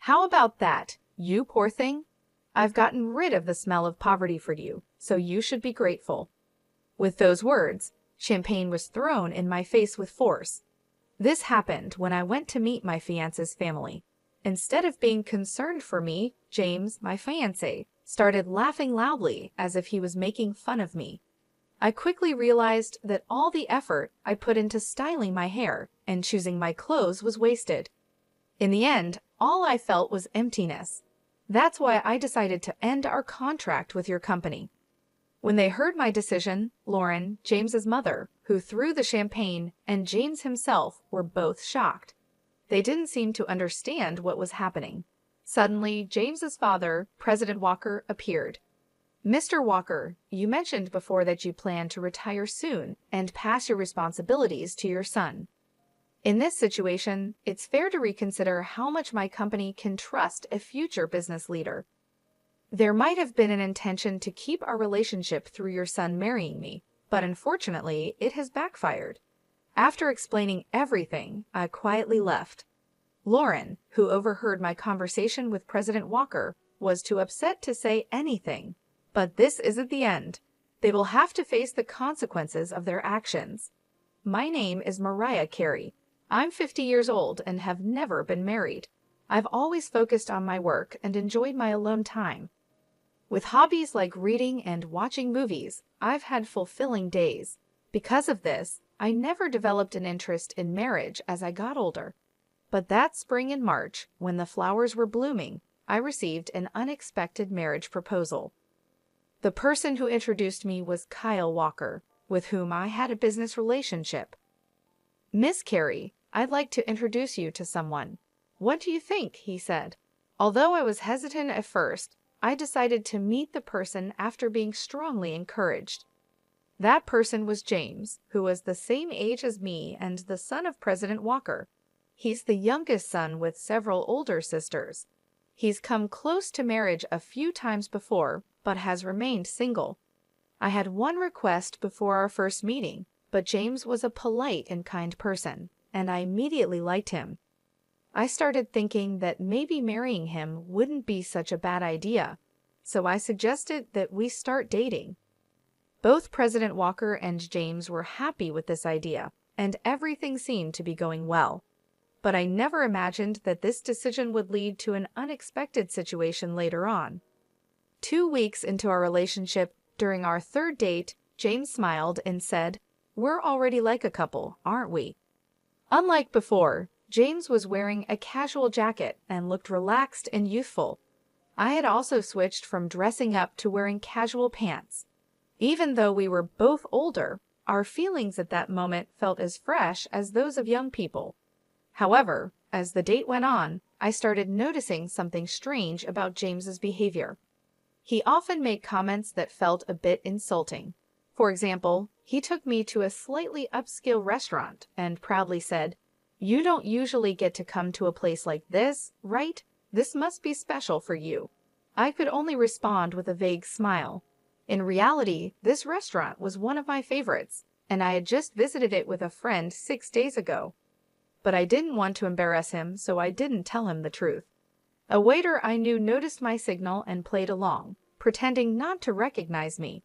How about that, you poor thing? I've gotten rid of the smell of poverty for you, so you should be grateful." With those words, champagne was thrown in my face with force. This happened when I went to meet my fiancé's family. Instead of being concerned for me, James, my fiancé, started laughing loudly as if he was making fun of me. I quickly realized that all the effort I put into styling my hair and choosing my clothes was wasted. In the end, all I felt was emptiness. That's why I decided to end our contract with your company. When they heard my decision, Lauren, James's mother, who threw the champagne, and James himself were both shocked. They didn't seem to understand what was happening. Suddenly, James's father, President Walker, appeared. "Mr. Walker, you mentioned before that you plan to retire soon and pass your responsibilities to your son. In this situation, it's fair to reconsider how much my company can trust a future business leader. There might have been an intention to keep our relationship through your son marrying me, but unfortunately, it has backfired." After explaining everything, I quietly left. Lauren, who overheard my conversation with President Walker, was too upset to say anything. But this isn't the end. They will have to face the consequences of their actions. My name is Mariah Carey. I'm 50 years old and have never been married. I've always focused on my work and enjoyed my alone time. With hobbies like reading and watching movies, I've had fulfilling days. Because of this, I never developed an interest in marriage as I got older. But that spring in March, when the flowers were blooming, I received an unexpected marriage proposal. The person who introduced me was Kyle Walker, with whom I had a business relationship. "Miss Carey, I'd like to introduce you to someone. What do you think?" he said. Although I was hesitant at first, I decided to meet the person after being strongly encouraged. That person was James, who was the same age as me and the son of President Walker. He's the youngest son with several older sisters. He's come close to marriage a few times before, but has remained single. I had one request before our first meeting, but James was a polite and kind person, and I immediately liked him. I started thinking that maybe marrying him wouldn't be such a bad idea, so I suggested that we start dating. Both President Walker and James were happy with this idea, and everything seemed to be going well. But I never imagined that this decision would lead to an unexpected situation later on. 2 weeks into our relationship, during our third date, James smiled and said, "We're already like a couple, aren't we?" Unlike before, James was wearing a casual jacket and looked relaxed and youthful. I had also switched from dressing up to wearing casual pants. Even though we were both older, our feelings at that moment felt as fresh as those of young people. However, as the date went on, I started noticing something strange about James's behavior. He often made comments that felt a bit insulting. For example, he took me to a slightly upscale restaurant and proudly said, "You don't usually get to come to a place like this, right? This must be special for you." I could only respond with a vague smile. In reality, this restaurant was one of my favorites, and I had just visited it with a friend 6 days ago. But I didn't want to embarrass him, so I didn't tell him the truth. A waiter I knew noticed my signal and played along, pretending not to recognize me.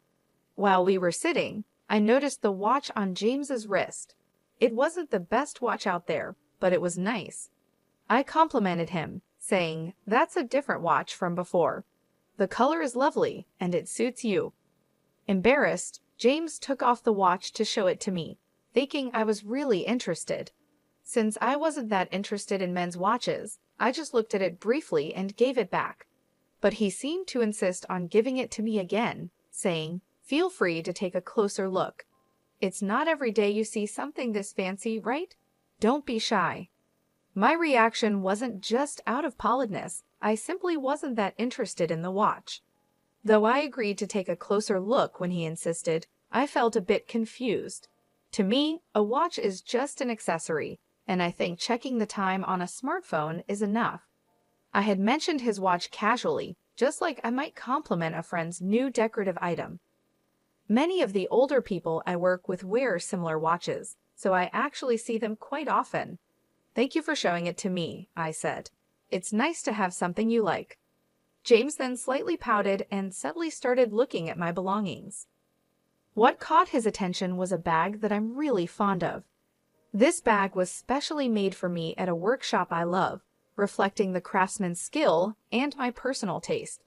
While we were sitting, I noticed the watch on James's wrist. It wasn't the best watch out there, but it was nice. I complimented him, saying, "That's a different watch from before. The color is lovely, and it suits you." Embarrassed, James took off the watch to show it to me, thinking I was really interested. Since I wasn't that interested in men's watches, I just looked at it briefly and gave it back. But he seemed to insist on giving it to me again, saying, "Feel free to take a closer look. It's not every day you see something this fancy, right? Don't be shy." My reaction wasn't just out of politeness. I simply wasn't that interested in the watch. Though I agreed to take a closer look when he insisted, I felt a bit confused. To me, a watch is just an accessory, and I think checking the time on a smartphone is enough. I had mentioned his watch casually, just like I might compliment a friend's new decorative item. Many of the older people I work with wear similar watches, so I actually see them quite often. "Thank you for showing it to me," I said. It's nice to have something you like." James then slightly pouted and suddenly started looking at my belongings. What caught his attention was a bag that I'm really fond of. This bag was specially made for me at a workshop I love, reflecting the craftsman's skill and my personal taste.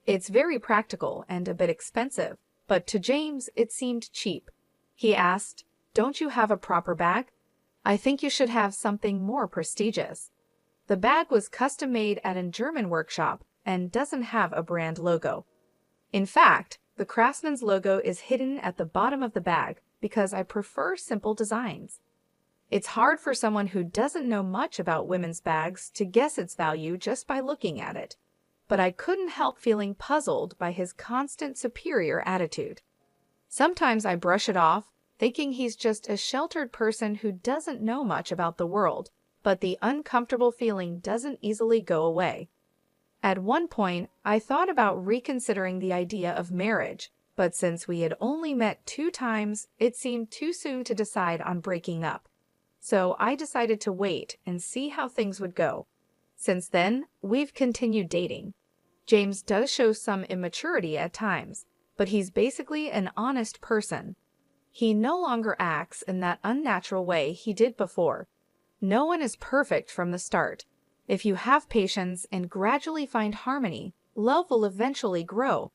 It's very practical and a bit expensive, but to James it seemed cheap. He asked, "Don't you have a proper bag? I think you should have something more prestigious." The bag was custom made at a German workshop and doesn't have a brand logo. In fact, the craftsman's logo is hidden at the bottom of the bag because I prefer simple designs. It's hard for someone who doesn't know much about women's bags to guess its value just by looking at it. But I couldn't help feeling puzzled by his constant superior attitude. Sometimes I brush it off, thinking he's just a sheltered person who doesn't know much about the world, but the uncomfortable feeling doesn't easily go away. At one point, I thought about reconsidering the idea of marriage, but since we had only met 2 times, it seemed too soon to decide on breaking up. So I decided to wait and see how things would go. Since then, we've continued dating. James does show some immaturity at times, but he's basically an honest person. He no longer acts in that unnatural way he did before. No one is perfect from the start. If you have patience and gradually find harmony, love will eventually grow.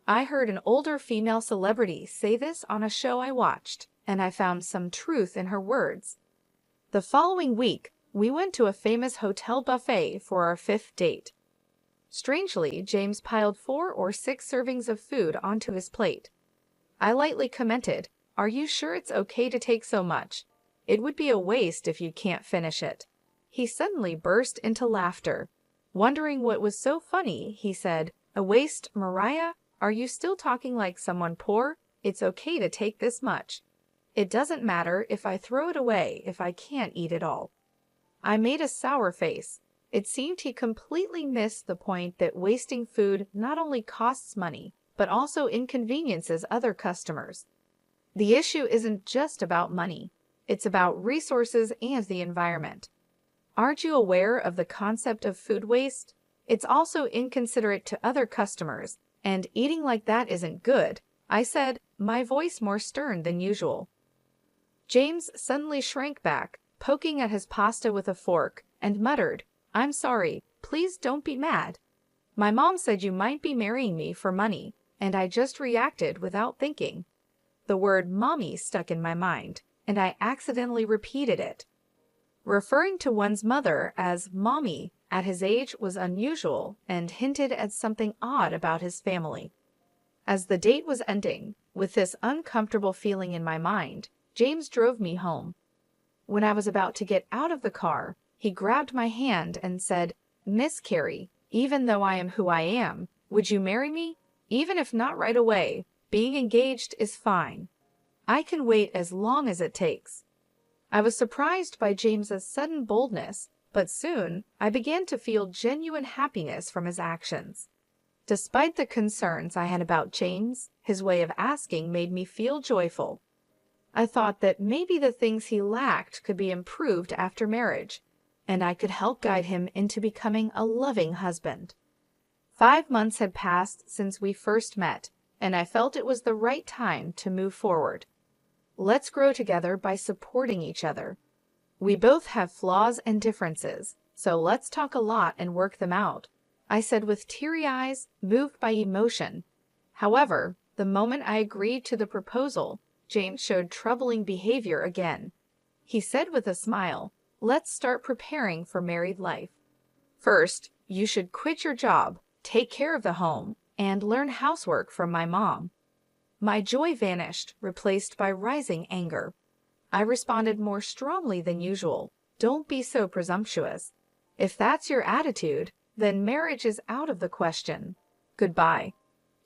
I heard an older female celebrity say this on a show I watched, and I found some truth in her words. The following week, we went to a famous hotel buffet for our 5th date. Strangely, James piled 4 or 6 servings of food onto his plate. I lightly commented, "Are you sure it's okay to take so much? It would be a waste if you can't finish it." He suddenly burst into laughter. Wondering what was so funny, he said, "A waste, Mariah? Are you still talking like someone poor? It's okay to take this much. It doesn't matter if I throw it away if I can't eat it all." I made a sour face. It seemed he completely missed the point that wasting food not only costs money, but also inconveniences other customers. The issue isn't just about money. It's about resources and the environment. Aren't you aware of the concept of food waste? It's also inconsiderate to other customers, and eating like that isn't good, I said, my voice more stern than usual. James suddenly shrank back, poking at his pasta with a fork, and muttered, "I'm sorry, please don't be mad. My mom said you might be marrying me for money, and I just reacted without thinking." The word mommy stuck in my mind, and I accidentally repeated it. Referring to one's mother as mommy at his age was unusual and hinted at something odd about his family. As the date was ending, with this uncomfortable feeling in my mind, James drove me home. When I was about to get out of the car, he grabbed my hand and said, "Miss Carey, even though I am who I am, would you marry me? Even if not right away, being engaged is fine. I can wait as long as it takes." I was surprised by James's sudden boldness, but soon I began to feel genuine happiness from his actions. Despite the concerns I had about James, his way of asking made me feel joyful. I thought that maybe the things he lacked could be improved after marriage, and I could help guide him into becoming a loving husband. 5 months had passed since we first met, and I felt it was the right time to move forward. Let's grow together by supporting each other. We both have flaws and differences, so let's talk a lot and work them out, I said with teary eyes, moved by emotion. However, the moment I agreed to the proposal, James showed troubling behavior again. He said with a smile, "Let's start preparing for married life. First, you should quit your job, take care of the home, and learn housework from my mom." My joy vanished, replaced by rising anger. I responded more strongly than usual. "Don't be so presumptuous. If that's your attitude, then marriage is out of the question. Goodbye."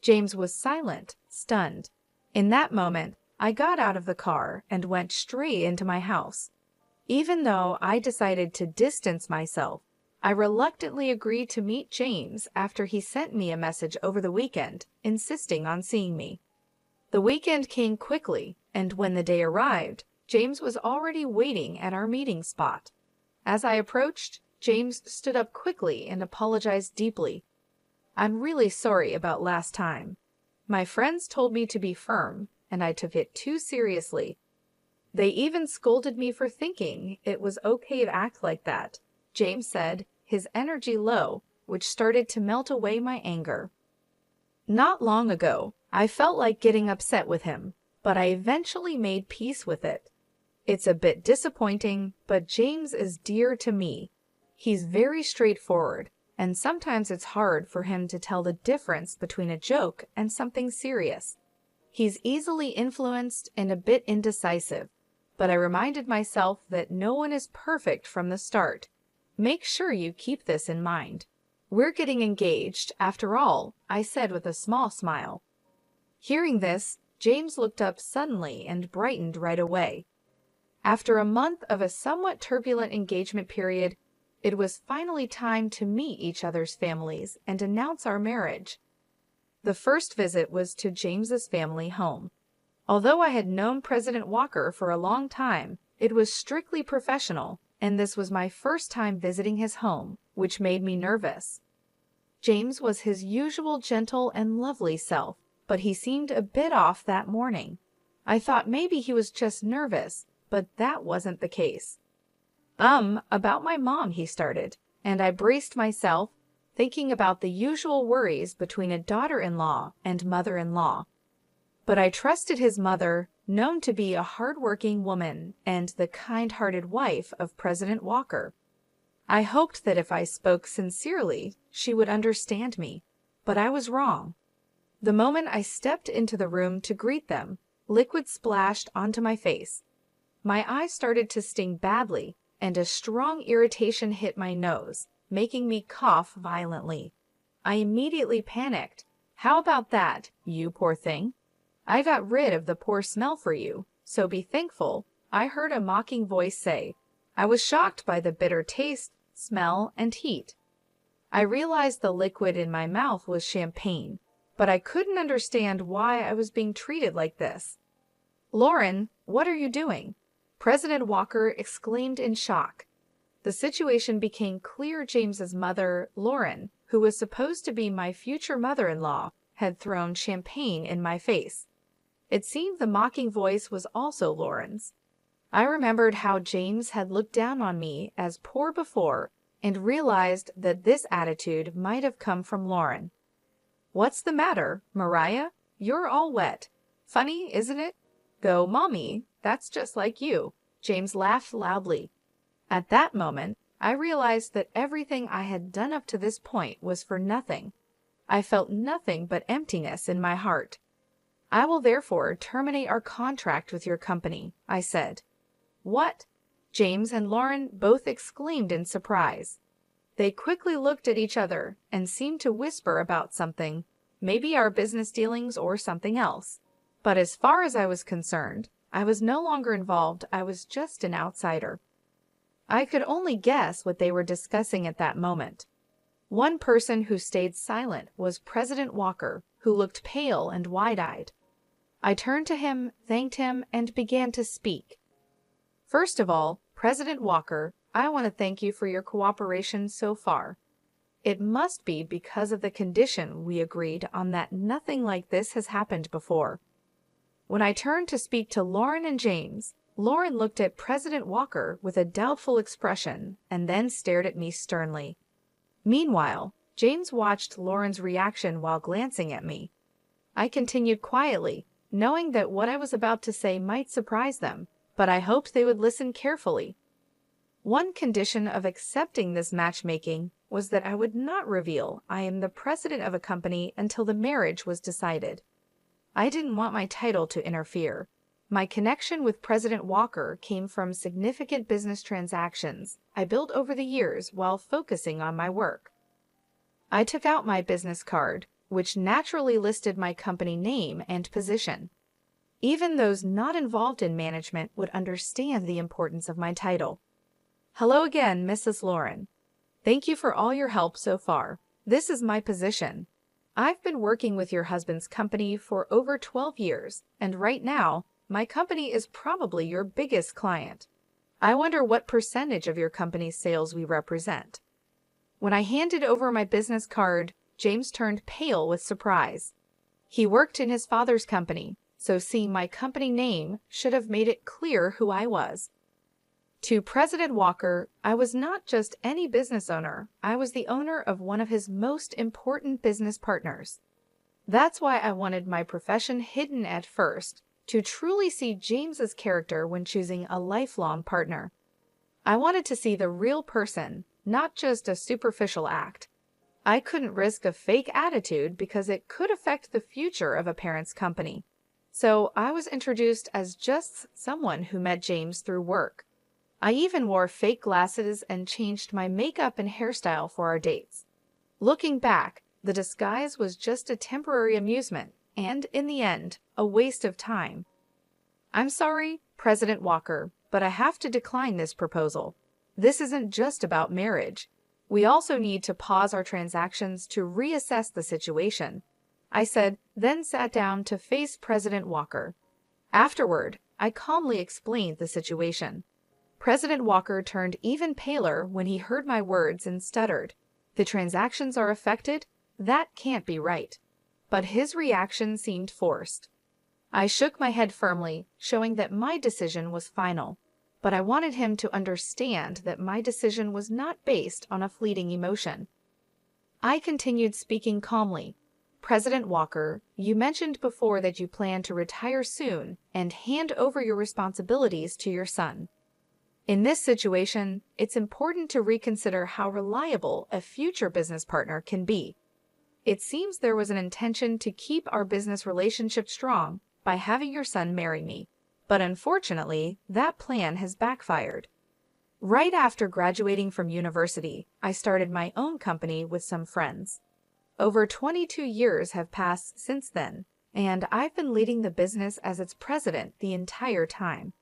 James was silent, stunned. In that moment, I got out of the car and went straight into my house. Even though I decided to distance myself, I reluctantly agreed to meet James after he sent me a message over the weekend, insisting on seeing me. The weekend came quickly, and when the day arrived, James was already waiting at our meeting spot. As I approached, James stood up quickly and apologized deeply. I'm really sorry about last time. My friends told me to be firm, and I took it too seriously. They even scolded me for thinking it was okay to act like that, James said, his energy low, which started to melt away my anger. Not long ago, I felt like getting upset with him, but I eventually made peace with it. It's a bit disappointing, but James is dear to me. He's very straightforward, and sometimes it's hard for him to tell the difference between a joke and something serious. He's easily influenced and a bit indecisive, but I reminded myself that no one is perfect from the start. Make sure you keep this in mind. We're getting engaged, after all, I said with a small smile. Hearing this, James looked up suddenly and brightened right away. After a month of a somewhat turbulent engagement period, it was finally time to meet each other's families and announce our marriage. The first visit was to James's family home. Although I had known President Walker for a long time, it was strictly professional, and this was my first time visiting his home, which made me nervous. James was his usual gentle and lovely self, but he seemed a bit off that morning. I thought maybe he was just nervous, but that wasn't the case. About my mom, he started, and I braced myself, thinking about the usual worries between a daughter-in-law and mother-in-law. But I trusted his mother, known to be a hard-working woman and the kind-hearted wife of President Walker. I hoped that if I spoke sincerely, she would understand me, but I was wrong. The moment I stepped into the room to greet them, liquid splashed onto my face. My eyes started to sting badly, and a strong irritation hit my nose, making me cough violently. I immediately panicked. How about that, you poor thing? I got rid of the poor smell for you, so be thankful, I heard a mocking voice say. I was shocked by the bitter taste, smell, and heat. I realized the liquid in my mouth was champagne, but I couldn't understand why I was being treated like this. Lauren, what are you doing? President Walker exclaimed in shock. The situation became clear. James's mother, Lauren, who was supposed to be my future mother-in-law, had thrown champagne in my face. It seemed the mocking voice was also Lauren's. I remembered how James had looked down on me as poor before and realized that this attitude might have come from Lauren. What's the matter, Mariah? You're all wet. Funny, isn't it? Go, Mommy, that's just like you. James laughed loudly. At that moment, I realized that everything I had done up to this point was for nothing. I felt nothing but emptiness in my heart. I will therefore terminate our contract with your company, I said. What? James and Lauren both exclaimed in surprise. They quickly looked at each other and seemed to whisper about something, maybe our business dealings or something else. But as far as I was concerned, I was no longer involved. I was just an outsider. I could only guess what they were discussing at that moment. One person who stayed silent was President Walker, who looked pale and wide-eyed. I turned to him, thanked him, and began to speak. First of all, President Walker, I want to thank you for your cooperation so far. It must be because of the condition we agreed on that nothing like this has happened before. When I turned to speak to Lauren and James, Lauren looked at President Walker with a doubtful expression and then stared at me sternly. Meanwhile, James watched Lauren's reaction while glancing at me. I continued quietly, knowing that what I was about to say might surprise them, but I hoped they would listen carefully. One condition of accepting this matchmaking was that I would not reveal I am the president of a company until the marriage was decided. I didn't want my title to interfere. My connection with President Walker came from significant business transactions I built over the years while focusing on my work. I took out my business card, which naturally listed my company name and position. Even those not involved in management would understand the importance of my title. Hello again, Mrs. Lauren. Thank you for all your help so far. This is my position. I've been working with your husband's company for over 12 years, and right now, my company is probably your biggest client. I wonder what percentage of your company's sales we represent." When I handed over my business card, James turned pale with surprise. He worked in his father's company, so seeing my company name should have made it clear who I was. To President Walker, I was not just any business owner, I was the owner of one of his most important business partners. That's why I wanted my profession hidden at first, to truly see James's character when choosing a lifelong partner. I wanted to see the real person, not just a superficial act. I couldn't risk a fake attitude because it could affect the future of a parent's company. So I was introduced as just someone who met James through work. I even wore fake glasses and changed my makeup and hairstyle for our dates. Looking back, the disguise was just a temporary amusement and, in the end, a waste of time. "I'm sorry, President Walker, but I have to decline this proposal. This isn't just about marriage. We also need to pause our transactions to reassess the situation," I said, then sat down to face President Walker. Afterward, I calmly explained the situation. President Walker turned even paler when he heard my words and stuttered. "The transactions are affected? That can't be right." But his reaction seemed forced. I shook my head firmly, showing that my decision was final. But I wanted him to understand that my decision was not based on a fleeting emotion. I continued speaking calmly. "President Walker, you mentioned before that you plan to retire soon and hand over your responsibilities to your son. In this situation, it's important to reconsider how reliable a future business partner can be. It seems there was an intention to keep our business relationship strong by having your son marry me, but unfortunately, that plan has backfired. Right after graduating from university, I started my own company with some friends. Over 22 years have passed since then, and I've been leading the business as its president the entire time.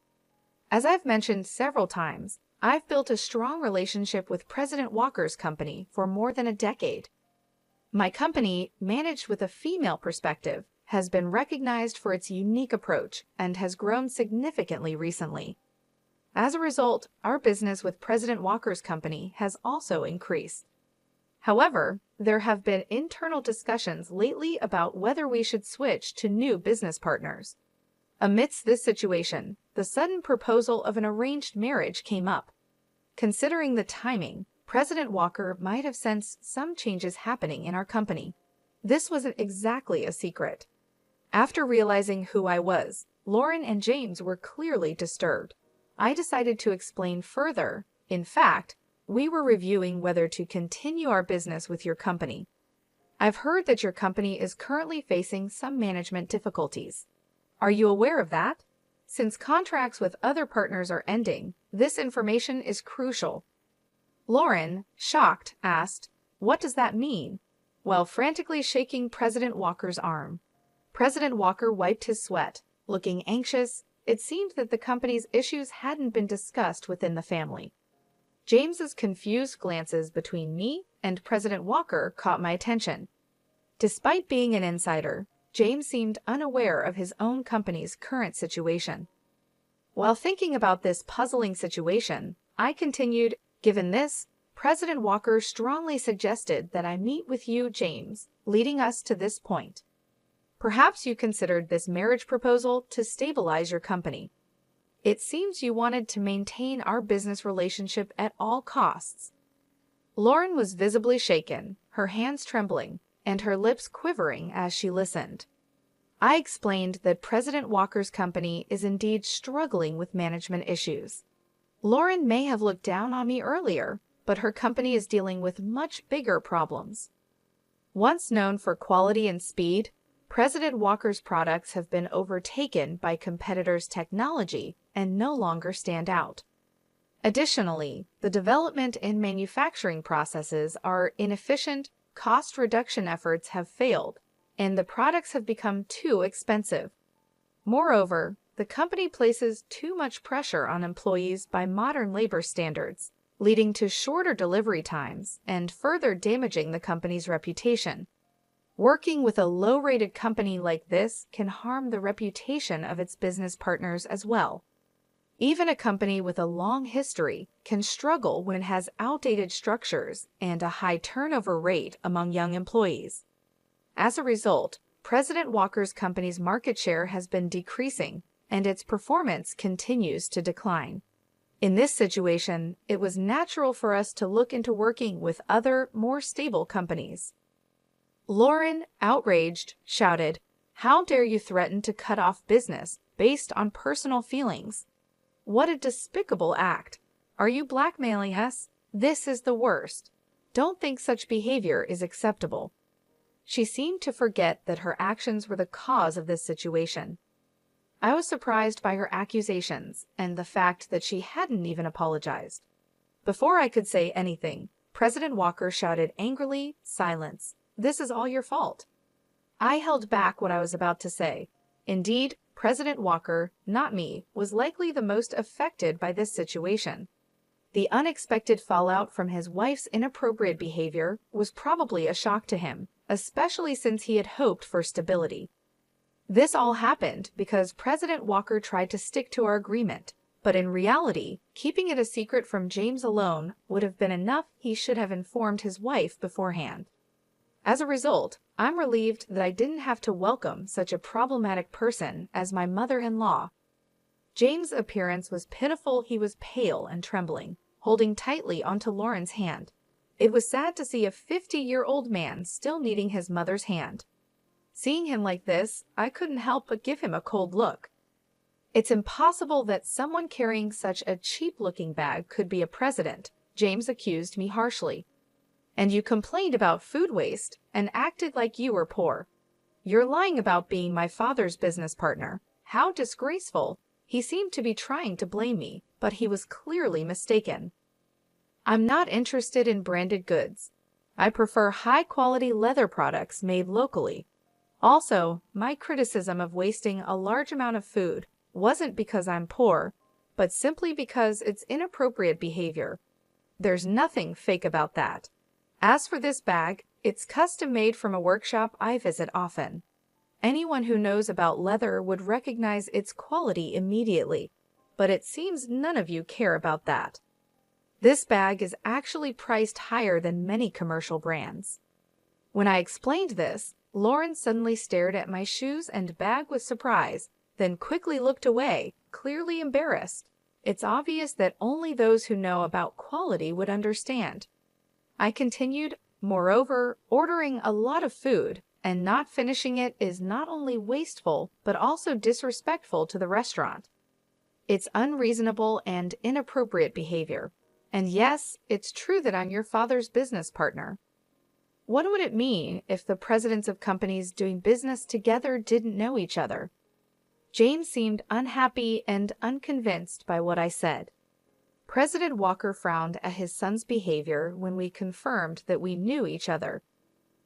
As I've mentioned several times, I've built a strong relationship with President Walker's company for more than a decade. My company, managed with a female perspective, has been recognized for its unique approach and has grown significantly recently. As a result, our business with President Walker's company has also increased. However, there have been internal discussions lately about whether we should switch to new business partners. Amidst this situation, the sudden proposal of an arranged marriage came up. Considering the timing, President Walker might have sensed some changes happening in our company. This wasn't exactly a secret. After realizing who I was, Lauren and James were clearly disturbed. I decided to explain further. In fact, we were reviewing whether to continue our business with your company. I've heard that your company is currently facing some management difficulties. Are you aware of that? Since contracts with other partners are ending, this information is crucial." Lauren, shocked, asked, "What does that mean?" while frantically shaking President Walker's arm. President Walker wiped his sweat. Looking anxious, it seemed that the company's issues hadn't been discussed within the family. James's confused glances between me and President Walker caught my attention. Despite being an insider, James seemed unaware of his own company's current situation. While thinking about this puzzling situation, I continued, "Given this, President Walker strongly suggested that I meet with you, James, leading us to this point. Perhaps you considered this marriage proposal to stabilize your company. It seems you wanted to maintain our business relationship at all costs." Lauren was visibly shaken, her hands trembling, and her lips quivering as she listened. I explained that President Walker's company is indeed struggling with management issues. Lauren may have looked down on me earlier, but her company is dealing with much bigger problems. Once known for quality and speed, President Walker's products have been overtaken by competitors' technology and no longer stand out. Additionally, the development and manufacturing processes are inefficient, cost reduction efforts have failed, and the products have become too expensive. Moreover, the company places too much pressure on employees by modern labor standards, leading to shorter delivery times and further damaging the company's reputation. Working with a low-rated company like this can harm the reputation of its business partners as well. Even a company with a long history can struggle when it has outdated structures and a high turnover rate among young employees. As a result, President Walker's company's market share has been decreasing, and its performance continues to decline. In this situation, it was natural for us to look into working with other, more stable companies. Lauren, outraged, shouted, "How dare you threaten to cut off business based on personal feelings? What a despicable act! Are you blackmailing us? This is the worst. Don't think such behavior is acceptable." She seemed to forget that her actions were the cause of this situation. I was surprised by her accusations and the fact that she hadn't even apologized. Before I could say anything, President Walker shouted angrily, "Silence! This is all your fault." I held back what I was about to say. Indeed, President Walker, not me, was likely the most affected by this situation. The unexpected fallout from his wife's inappropriate behavior was probably a shock to him, especially since he had hoped for stability. This all happened because President Walker tried to stick to our agreement, but in reality, keeping it a secret from James alone would have been enough. He should have informed his wife beforehand. As a result, I'm relieved that I didn't have to welcome such a problematic person as my mother-in-law. James' appearance was pitiful. He was pale and trembling, holding tightly onto Lauren's hand. It was sad to see a 50-year-old man still needing his mother's hand. Seeing him like this, I couldn't help but give him a cold look. "It's impossible that someone carrying such a cheap-looking bag could be a president," James accused me harshly. "And you complained about food waste and acted like you were poor. You're lying about being my father's business partner. How disgraceful!" He seemed to be trying to blame me, but he was clearly mistaken. "I'm not interested in branded goods. I prefer high-quality leather products made locally. Also, my criticism of wasting a large amount of food wasn't because I'm poor, but simply because it's inappropriate behavior. There's nothing fake about that. As for this bag, it's custom-made from a workshop I visit often. Anyone who knows about leather would recognize its quality immediately, but it seems none of you care about that. This bag is actually priced higher than many commercial brands." When I explained this, Lauren suddenly stared at my shoes and bag with surprise, then quickly looked away, clearly embarrassed. It's obvious that only those who know about quality would understand. I continued, "Moreover, ordering a lot of food and not finishing it is not only wasteful, but also disrespectful to the restaurant. It's unreasonable and inappropriate behavior. And yes, it's true that I'm your father's business partner. What would it mean if the presidents of companies doing business together didn't know each other?" James seemed unhappy and unconvinced by what I said. President Walker frowned at his son's behavior when we confirmed that we knew each other.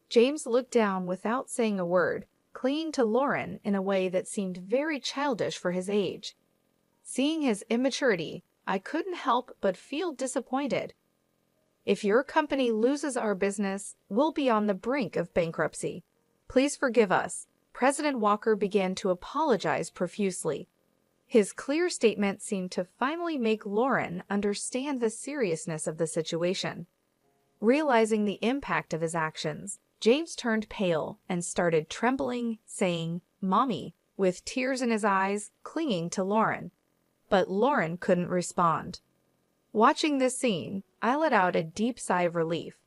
James looked down without saying a word, clinging to Lauren in a way that seemed very childish for his age. Seeing his immaturity, I couldn't help but feel disappointed. "If your company loses our business, we'll be on the brink of bankruptcy. Please forgive us." President Walker began to apologize profusely. His clear statement seemed to finally make Lauren understand the seriousness of the situation. Realizing the impact of his actions, James turned pale and started trembling, saying, "Mommy," with tears in his eyes, clinging to Lauren. But Lauren couldn't respond. Watching this scene, I let out a deep sigh of relief.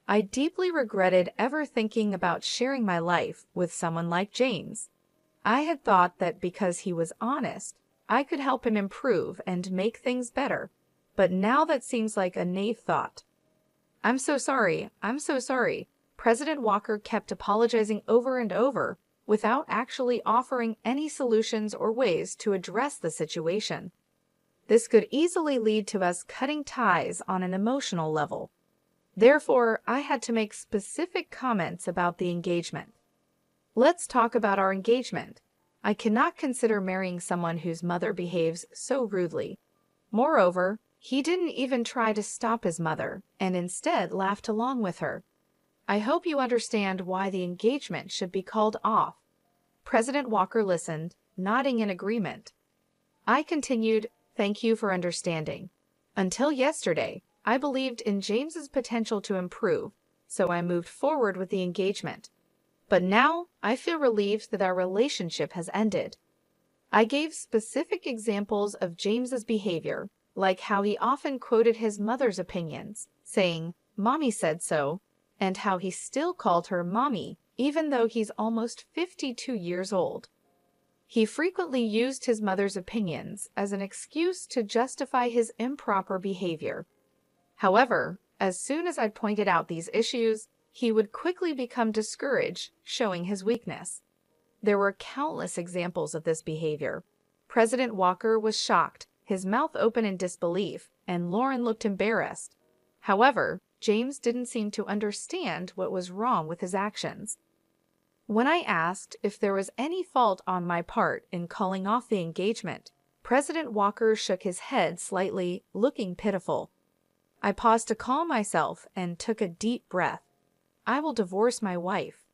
I deeply regretted ever thinking about sharing my life with someone like James. I had thought that because he was honest, I could help him improve and make things better, but now that seems like a naive thought. I'm so sorry. President Walker kept apologizing over and over without actually offering any solutions or ways to address the situation. This could easily lead to us cutting ties on an emotional level. Therefore, I had to make specific comments about the engagement. "Let's talk about our engagement. I cannot consider marrying someone whose mother behaves so rudely. Moreover, he didn't even try to stop his mother and instead laughed along with her. I hope you understand why the engagement should be called off." President Walker listened, nodding in agreement. I continued, Thank you for understanding. Until yesterday, I believed in James's potential to improve, so I moved forward with the engagement. But now, I feel relieved that our relationship has ended. I gave specific examples of James's behavior, like how he often quoted his mother's opinions, saying, "Mommy said so," and how he still called her Mommy, even though he's almost 52 years old. He frequently used his mother's opinions as an excuse to justify his improper behavior. However, as soon as I pointed out these issues, he would quickly become discouraged, showing his weakness. There were countless examples of this behavior. President Walker was shocked, his mouth open in disbelief, and Lauren looked embarrassed. However, James didn't seem to understand what was wrong with his actions. When I asked if there was any fault on my part in calling off the engagement, President Walker shook his head slightly, looking pitiful. I paused to calm myself and took a deep breath. I will divorce my wife.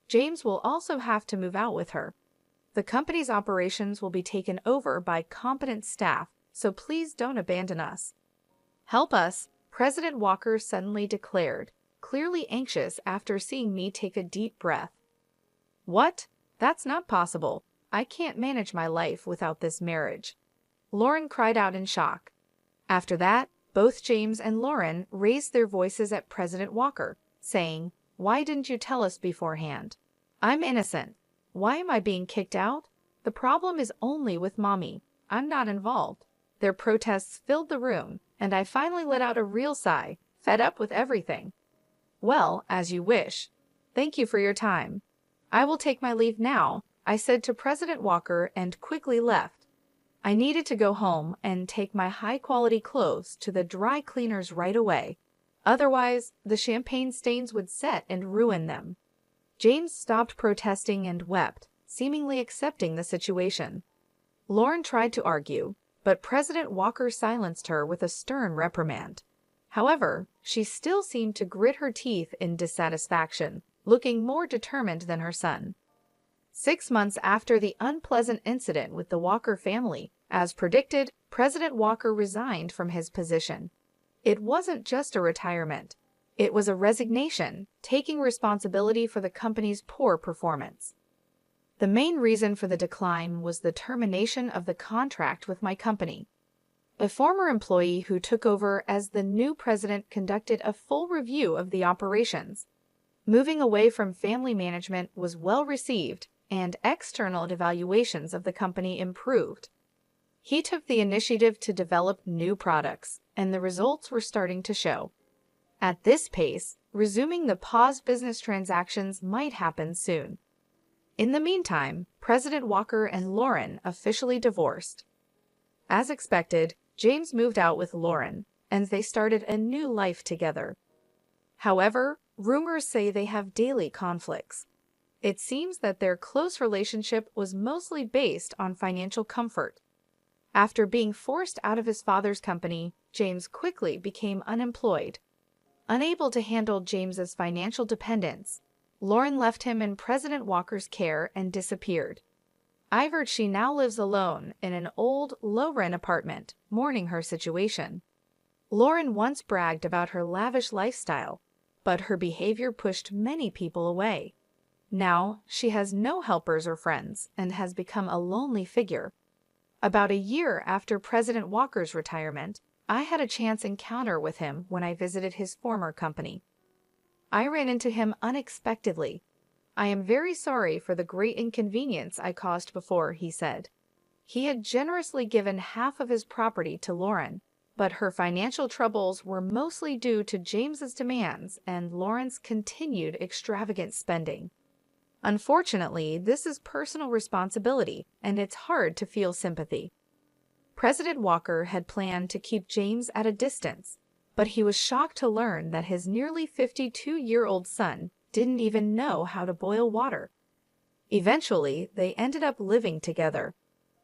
James will also have to move out with her. The company's operations will be taken over by competent staff, so please don't abandon us. Help us, President Walker suddenly declared, clearly anxious after seeing me take a deep breath. What? That's not possible. I can't manage my life without this marriage. Lauren cried out in shock. After that, both James and Lauren raised their voices at President Walker, saying, "Why didn't you tell us beforehand? I'm innocent. Why am I being kicked out? The problem is only with Mommy. I'm not involved." Their protests filled the room, and I finally let out a real sigh, fed up with everything. "Well, as you wish. Thank you for your time. I will take my leave now," I said to President Walker and quickly left. I needed to go home and take my high-quality clothes to the dry cleaners right away. Otherwise, the champagne stains would set and ruin them. James stopped protesting and wept, seemingly accepting the situation. Lauren tried to argue, but President Walker silenced her with a stern reprimand. However, she still seemed to grit her teeth in dissatisfaction, looking more determined than her son. 6 months after the unpleasant incident with the Walker family, as predicted, President Walker resigned from his position. It wasn't just a retirement. It was a resignation, taking responsibility for the company's poor performance. The main reason for the decline was the termination of the contract with my company. A former employee who took over as the new president conducted a full review of the operations. Moving away from family management was well received, and external evaluations of the company improved. He took the initiative to develop new products, and the results were starting to show. At this pace, resuming the paused business transactions might happen soon. In the meantime, President Walker and Lauren officially divorced. As expected, James moved out with Lauren, and they started a new life together. However, rumors say they have daily conflicts. It seems that their close relationship was mostly based on financial comfort. After being forced out of his father's company, James quickly became unemployed. Unable to handle James's financial dependence, Lauren left him in President Walker's care and disappeared. I've heard she now lives alone in an old, low-rent apartment, mourning her situation. Lauren once bragged about her lavish lifestyle, but her behavior pushed many people away. Now, she has no helpers or friends and has become a lonely figure. About a year after President Walker's retirement, I had a chance encounter with him when I visited his former company. I ran into him unexpectedly. "I am very sorry for the great inconvenience I caused before," he said. He had generously given half of his property to Lauren, but her financial troubles were mostly due to James's demands and Lauren's continued extravagant spending. Unfortunately, this is personal responsibility, and it's hard to feel sympathy. President Walker had planned to keep James at a distance, but he was shocked to learn that his nearly 52-year-old son didn't even know how to boil water. Eventually, they ended up living together.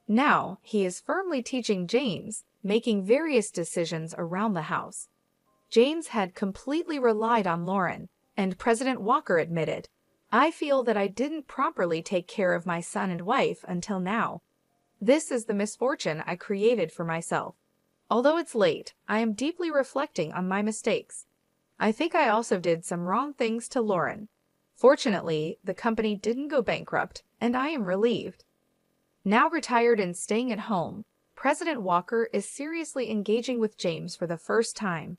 Now, he is firmly teaching James, making various decisions around the house. James had completely relied on Lauren, and President Walker admitted, "I feel that I didn't properly take care of my son and wife until now." This is the misfortune I created for myself. Although it's late, I am deeply reflecting on my mistakes. I think I also did some wrong things to Lauren. Fortunately, the company didn't go bankrupt, and I am relieved. Now retired and staying at home, President Walker is seriously engaging with James for the first time.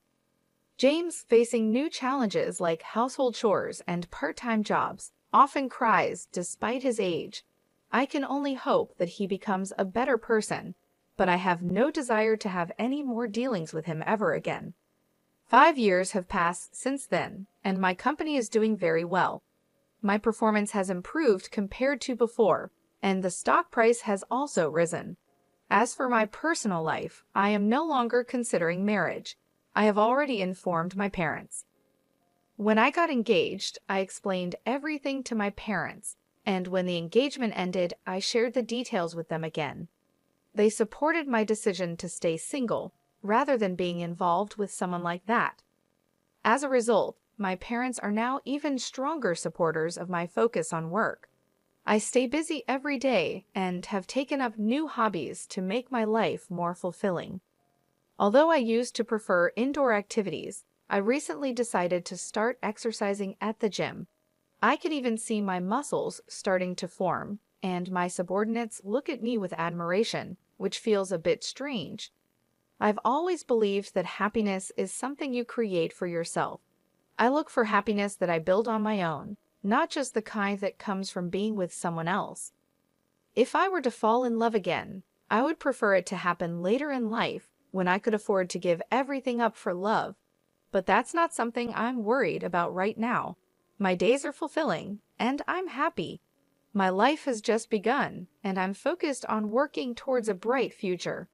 James, facing new challenges like household chores and part-time jobs, often cries despite his age. I can only hope that he becomes a better person, but I have no desire to have any more dealings with him ever again. 5 years have passed since then, and my company is doing very well. My performance has improved compared to before, and the stock price has also risen. As for my personal life, I am no longer considering marriage. I have already informed my parents. When I got engaged, I explained everything to my parents, and when the engagement ended, I shared the details with them again. They supported my decision to stay single, rather than being involved with someone like that. As a result, my parents are now even stronger supporters of my focus on work. I stay busy every day and have taken up new hobbies to make my life more fulfilling. Although I used to prefer indoor activities, I recently decided to start exercising at the gym. I can even see my muscles starting to form, and my subordinates look at me with admiration, which feels a bit strange. I've always believed that happiness is something you create for yourself. I look for happiness that I build on my own, not just the kind that comes from being with someone else. If I were to fall in love again, I would prefer it to happen later in life when I could afford to give everything up for love. But that's not something I'm worried about right now. My days are fulfilling, and I'm happy. My life has just begun, and I'm focused on working towards a bright future.